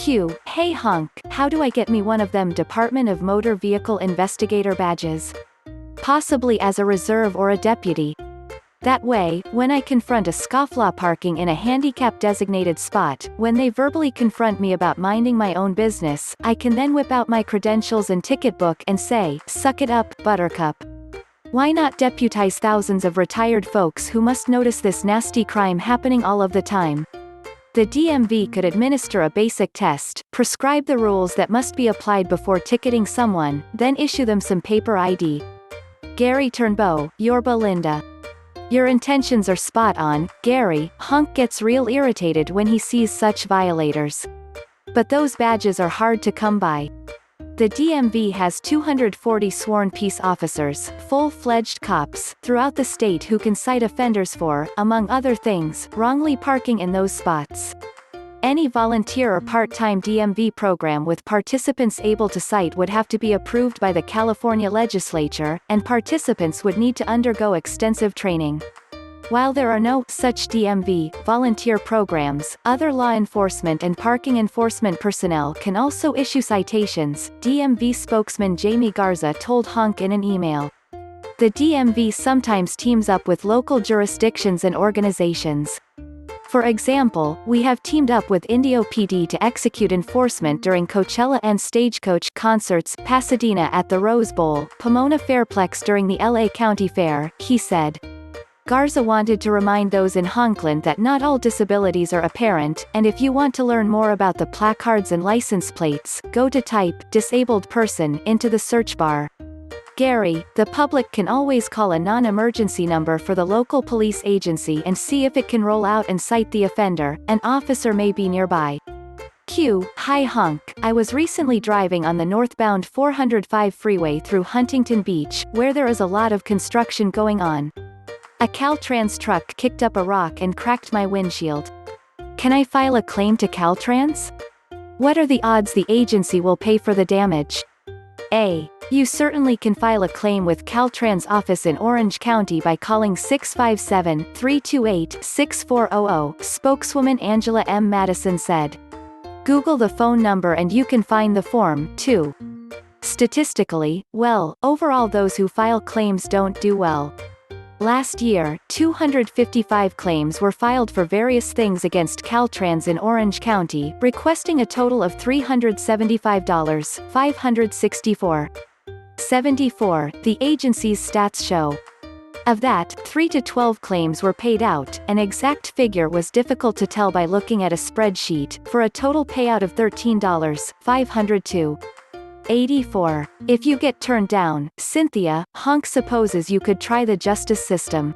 Q. Hey hunk, how do I get me one of them Department of Motor Vehicle Investigator badges? Possibly as a reserve or a deputy. That way, when I confront a scofflaw parking in a handicap-designated spot, when they verbally confront me about minding my own business, I can then whip out my credentials and ticket book and say, "Suck it up, buttercup." Why not deputize thousands of retired folks who must notice this nasty crime happening all of the time? The DMV could administer a basic test, prescribe the rules that must be applied before ticketing someone, then issue them some paper ID. Gary Turnbow, Yorba Linda. Your intentions are spot on, Gary. Hunk gets real irritated when he sees such violators. But those badges are hard to come by. The DMV has 240 sworn peace officers, full-fledged cops, throughout the state who can cite offenders for, among other things, wrongly parking in those spots. Any volunteer or part-time DMV program with participants able to cite would have to be approved by the California legislature, and participants would need to undergo extensive training. While there are no such DMV volunteer programs, other law enforcement and parking enforcement personnel can also issue citations, DMV spokesman Jamie Garza told Hunk in an email. The DMV sometimes teams up with local jurisdictions and organizations. For example, we have teamed up with Indio PD to execute enforcement during Coachella and Stagecoach concerts, Pasadena at the Rose Bowl, Pomona Fairplex during the LA County Fair, he said. Garza wanted to remind those in Honkland that not all disabilities are apparent, and if you want to learn more about the placards and license plates, go to type "disabled person" into the search bar. Gary, the public can always call a non-emergency number for the local police agency and see if it can roll out and cite the offender. An officer may be nearby. Q. Hi hunk, I was recently driving on the northbound 405 freeway through Huntington Beach, where there is a lot of construction going on. A Caltrans truck kicked up a rock and cracked my windshield. Can I file a claim to Caltrans? What are the odds the agency will pay for the damage? A. You certainly can file a claim with Caltrans office in Orange County by calling 657-328-6400, spokeswoman Angela M. Madison said. Google the phone number and you can find the form, too. Statistically, well, overall those who file claims don't do well. Last year, 255 claims were filed for various things against Caltrans in Orange County, requesting a total of $375, $564.74, the agency's stats show. Of that, 3 to 12 claims were paid out, an exact figure was difficult to tell by looking at a spreadsheet, for a total payout of $13, $502.84. If you get turned down, Cynthia, Hunk supposes you could try the justice system.